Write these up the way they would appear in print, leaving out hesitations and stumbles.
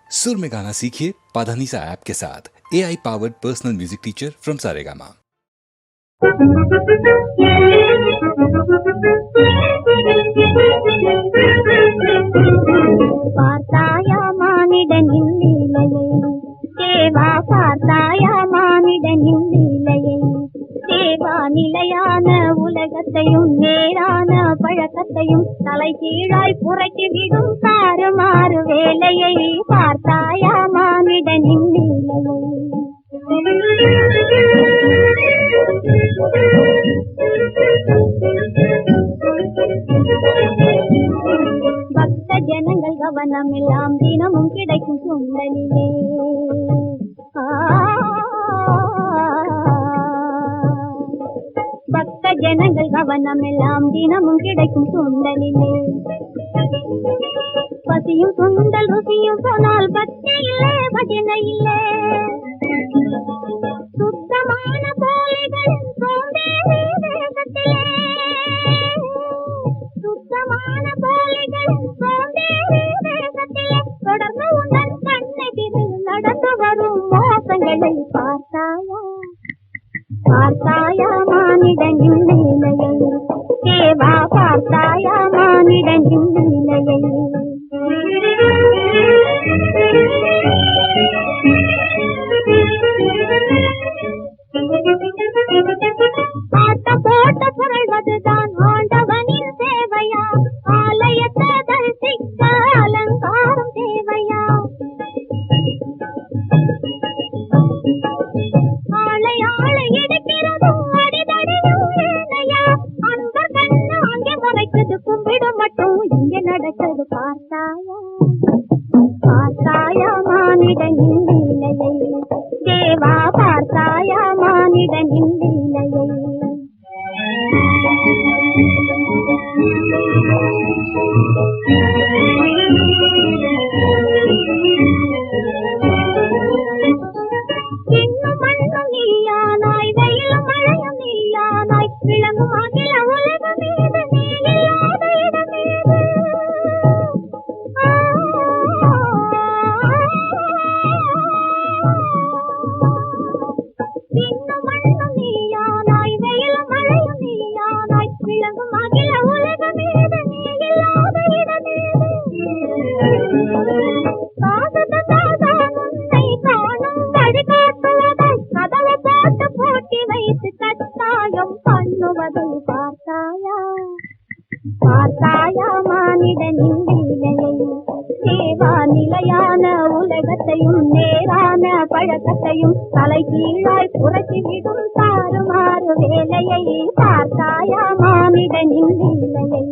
सुर में गाना सीखिए पाधानीसा ऐप के साथ। AI powered personal music teacher from Saregama. பார்த்தாயா மானிடனின் லீலையை, தேவா பார்த்தாயா மானிடனின் லீலையை, தேவா நிலையான உலகத்தையும் நேரான பழக்கத்தையும் தலை கீழாய் புரட்டி விடும் தாறுமாறு வேலையை, பார்த்தாயா மானிடனின் லீலையை. பக்த ஜனங்கள் கவனம் எல்லாம் தினமும் கிடைக்கும் சுண்டலிலே, பக்த ஜனங்கள் கவனம் எல்லாம் தினமும் கிடைக்கும் சுண்டலிலே, பசியும் சுண்டல் ருசியும் சொன்னால் பக்தி இல்லை பஜனை இல்லை, சுத்தமான போலிகளின் சோம்பேறி தேசத்திலே, சுத்தமான போலிகளின் சோம்பேறி தேசத்திலே தொடர்ந்து உந்தன் கண்ணெதிரில் நடந்து வரும் மோசங்களை பார்த்தாயா, பார்த்தாயா மானிடனின் லீலையை, தேவா பார்த்தாயா மானிடனின் லீலையை. பாட்ட போட்ட புரள்வதுதான் ஆண்டவனின் சேவையா, ஆலயத்தை தரிசிக்க அலங்காரம் தேவையா, ஆளை ஆளை எடுக்கிறதும் அடிதடியும் ஏனையா, அந்த கண்ணு அங்கே முறைக்குது கும்பிடும் மட்டும் இங்கே நடக்குது பார்த்தாயா, பார்த்தாயா மானிடனின் லீலையை, தேவா பார்த்தாயா மானிடனின் லீலையை. இன்னும் மண்ணும் நீயானாய், வெயிலும் மழையும் நீயானாய், விளங்கும் அகில உலகம் மீது நீ இல்லாத இடமேது, இன்னும் மண்ணும் நீயானாய், வெயிலும் மழையும் நீயானாய், விளங்கும் அகில உலகம் மீது நீ இல்லாத இடமேது, காததான் உன்னை காணும் வழிகாட்டுவதை கதவை போட்டு பூட்டி வைத்து கட்டாயம் பண்ணுவதை பார்த்தாயா, பார்த்தாயா மானிடனின் லீலையை, தேவா நிலையான உலகத்தையும் நேரான பழக்கத்தையும் தலை கீழாய் புரட்டி விடும் தாறுமாறு வேலையை, பார்த்தாயா மானிடனின் லீலையை.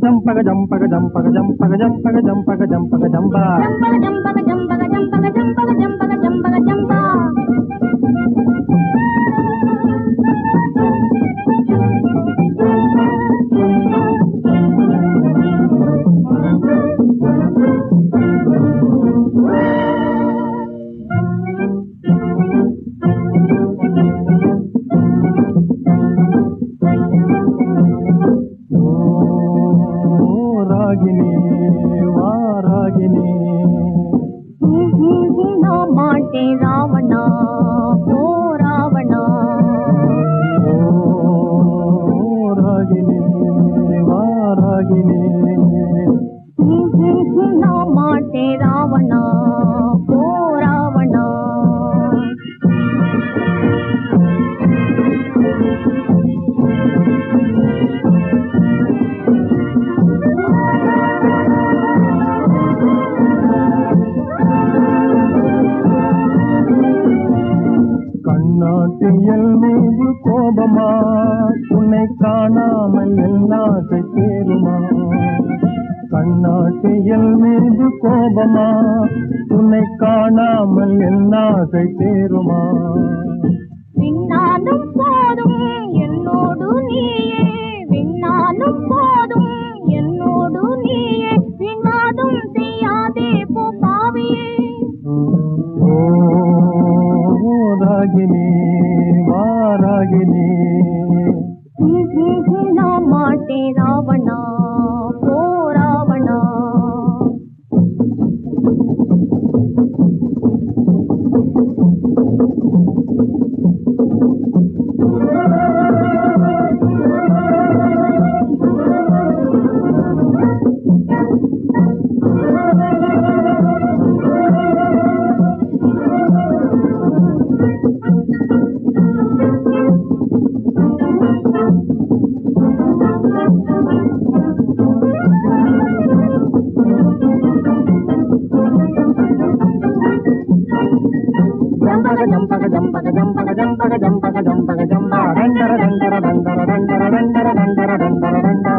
జంపగ జంపగ జంపగ జంపగ జంపగ జంపగ జంపగ జంప జంపగ జంపగ జంపగ జంపగ జంపగ జంపగ జంపగ జంప రాగిని వారాగిని నా మాటే రావణ ఓ రావణ రాగిని వారాగిని నా మాటే రావణ ఓ రావణ கண்ணாட்டியல் மீது கோபமா உன்னை காணாமல் எல்லாசை சேருமா கண்ணாட்டியல் மீது கோபமா உன்னை காணாமல் எல்லாசை சேருமா விண்ணாலும் போதும் என்னோடு நீயே விண்ணாலும் போதும் என்னோடு நீயே விண்ணாதும் செய்யாதே போ பாவியே ஓ ராகினி வாராகினி நா மாட்டே ராவணா ஓ ராவணா ஜம்பக ஜம்பக ஜம்பக ஜம்பக ஜம்பக ஜம்பக ஜம்பா டண்டர டண்டர டண்டர டண்டர டண்டர டண்டர டண்டர டண்டா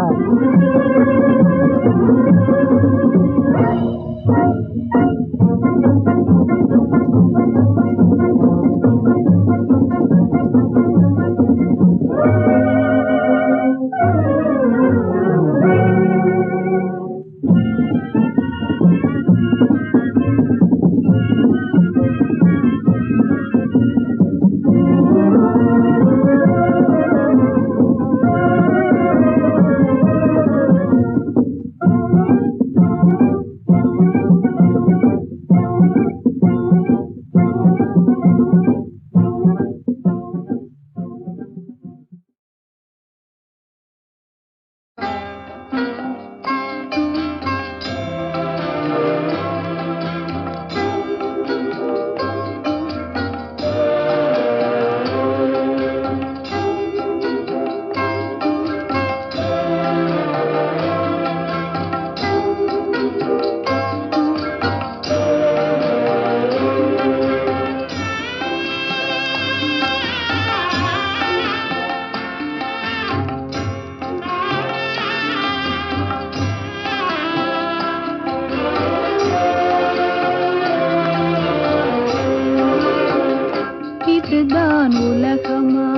இதுதான் உலகமா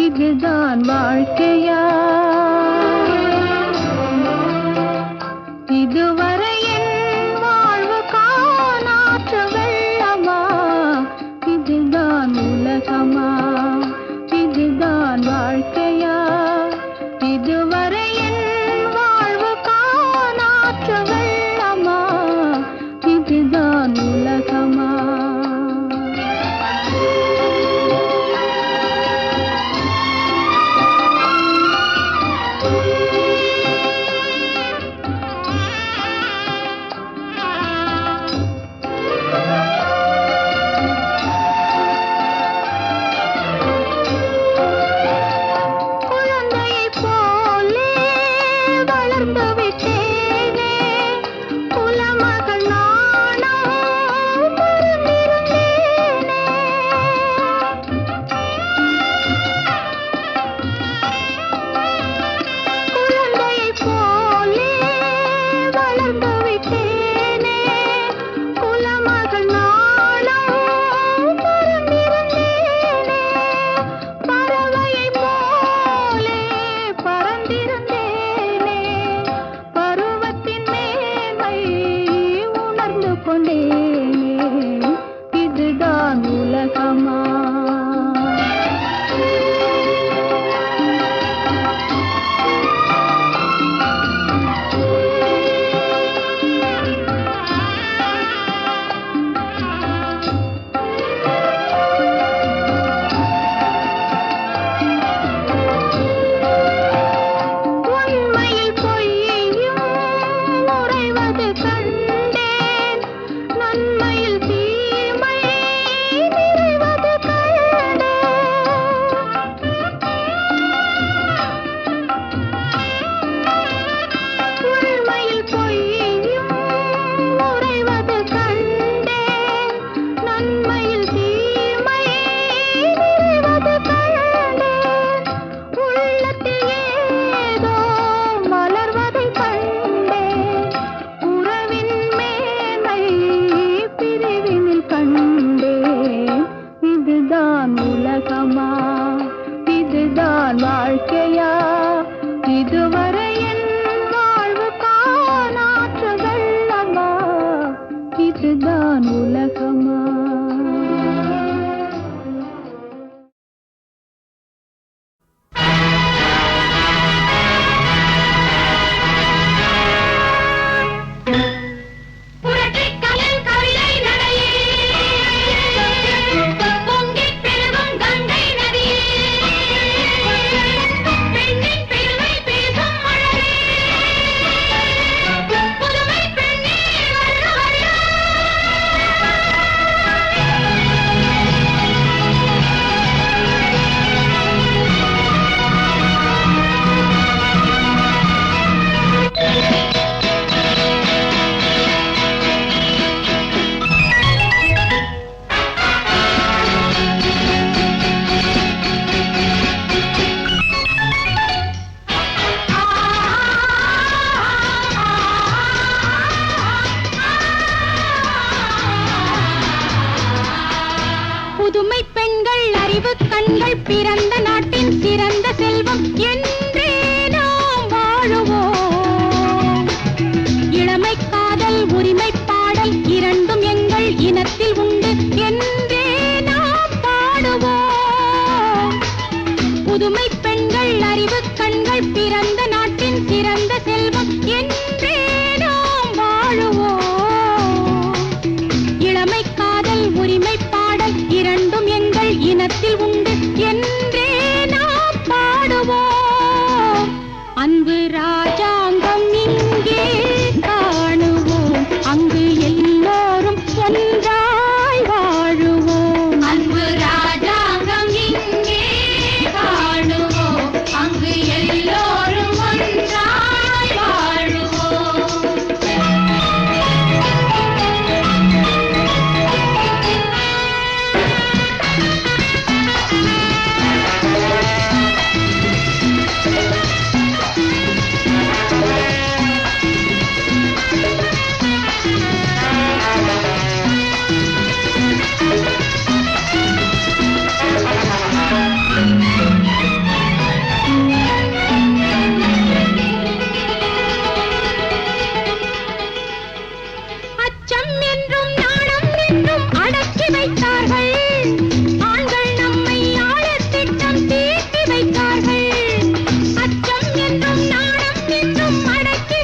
இதுதான் வாழ்க்கையா இதுவரை என் வாழ்வு காணாற்ற வெள்ளமா இதுதான் உலகமா இதுதான் வாழ்க்கையா இதுவரை என் வாழ்வு காணாற்ற வெள்ளமா இதுதான் உலகமா குழந்தையைப் போலே வளர்ந்து விட்டேனே குலமகள் நானும்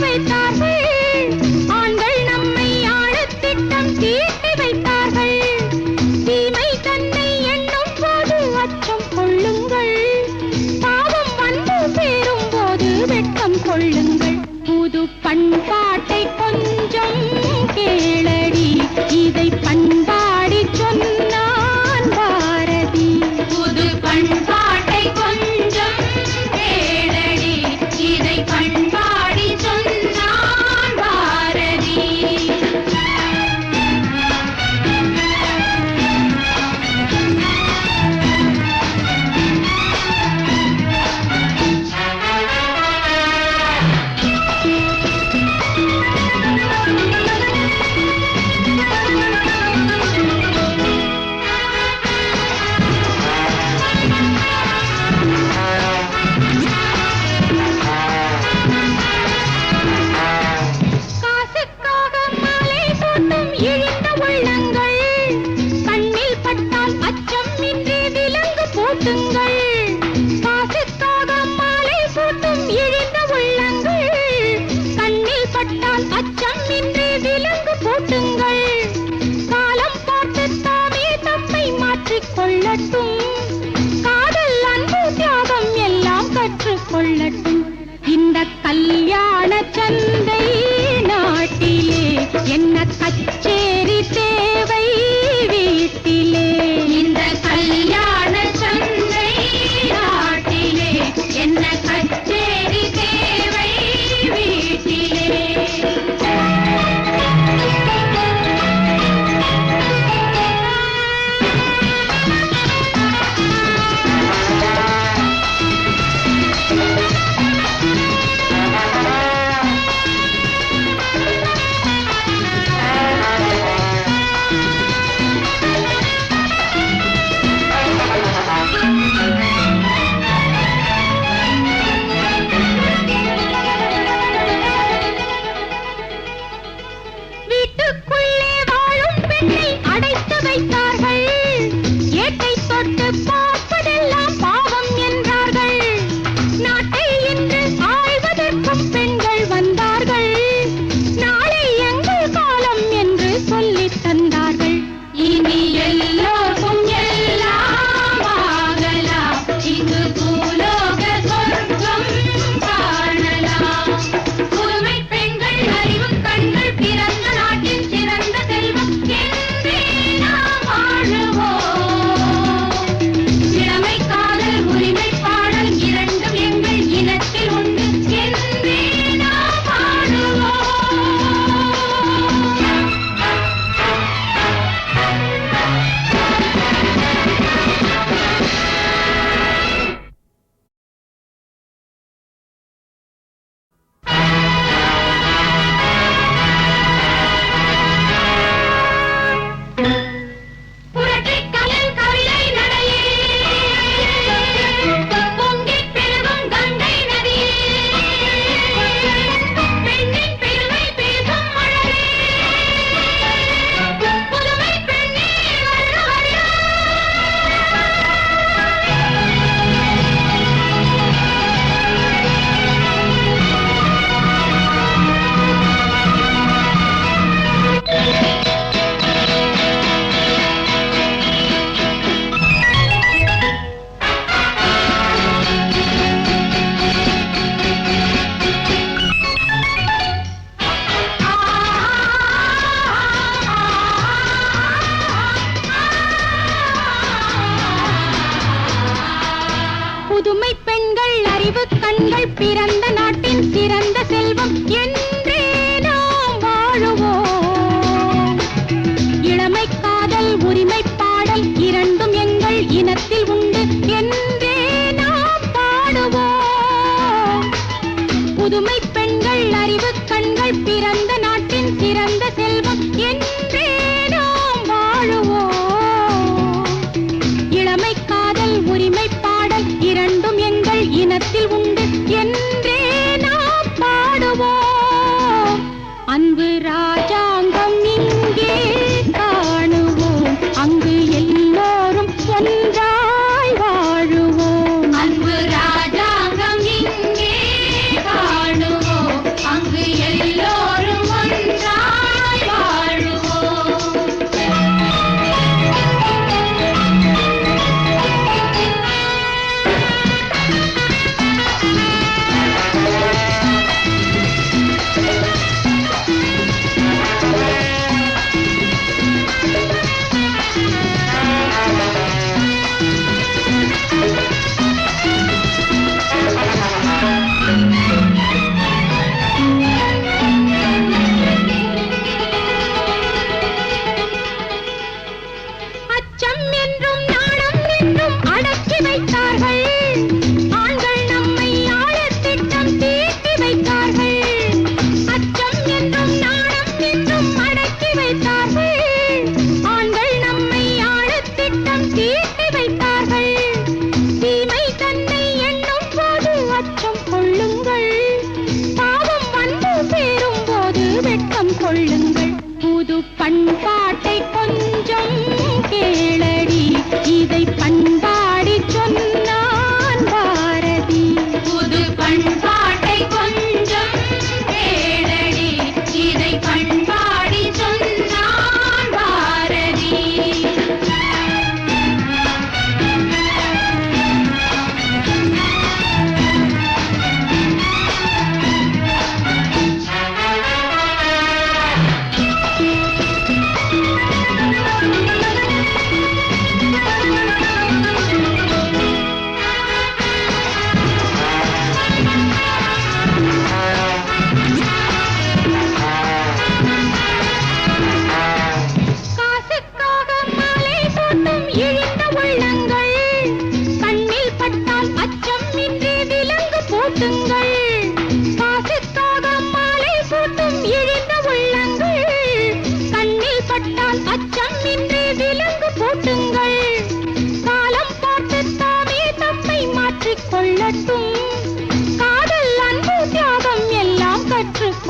வைத்தார்கள் ஆண்கள் நம்மை ஆளத் திட்டம் தீட்டி வைத்தார்கள் தீமை தன்னை எண்ணும் போது அச்சம் கொள்ளுங்கள் பாவம் வந்து சேரும் போது வெட்கம் கொள்ளுங்கள் புது பண்பாட்டை கொஞ்சம் கேளடி இதை பண்பாடி சொன்னான் பாரதி புது பண்பாட்டை கொஞ்சம் கேளடி இதை பண்பாடி சொன்னான் பாரதி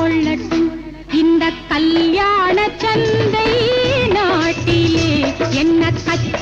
கொள்ளட்டும் இந்த கல்யாண சந்தை நாட்டிலே என்ன கச்ச